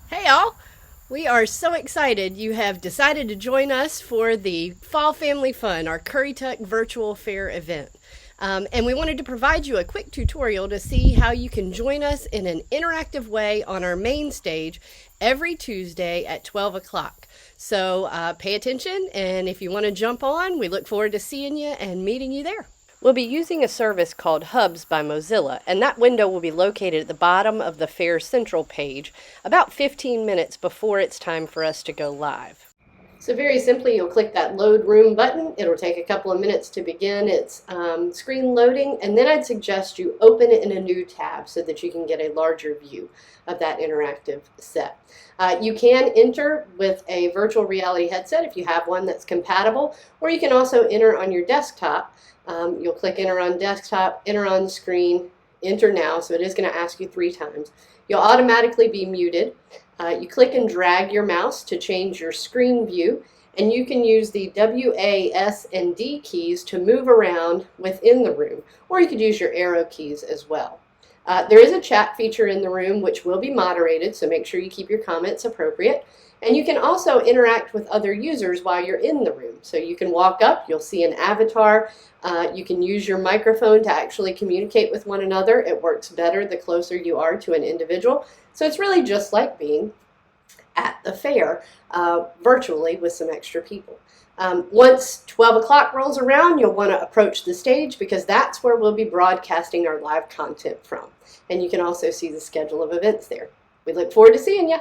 Hey, all! We are so excited you have decided to join us for the Fall Family Fun, our Currituck Virtual Fair event. And we wanted to provide you a quick tutorial to see how you can join us in an interactive way on our main stage every Tuesday at 12 o'clock. So pay attention, and if you want to jump on, we look forward to seeing you and meeting you there. We'll be using a service called Hubs by Mozilla, and that window will be located at the bottom of the Fair Central page about 15 minutes before it's time for us to go live. So very simply, you'll click that Load Room button. It'll take a couple of minutes to begin its screen loading, and then I'd suggest you open it in a new tab so that you can get a larger view of that interactive set. You can enter with a virtual reality headset if you have one that's compatible, or you can also enter on your desktop. You'll click Enter on Desktop, Enter on Screen, Enter Now, so it is going to ask you 3 times. You'll automatically be muted. You click and drag your mouse to change your screen view, and you can use the W, A, S, and D keys to move around within the room, or you could use your arrow keys as well. There is a chat feature in the room which will be moderated, so make sure you keep your comments appropriate. And you can also interact with other users while you're in the room. So you can walk up, you'll see an avatar. You can use your microphone to actually communicate with one another. It works better the closer you are to an individual. So it's really just like being at the fair virtually with some extra people. Once 12 o'clock rolls around, you'll want to approach the stage because that's where we'll be broadcasting our live content from. And you can also see the schedule of events there. We look forward to seeing you.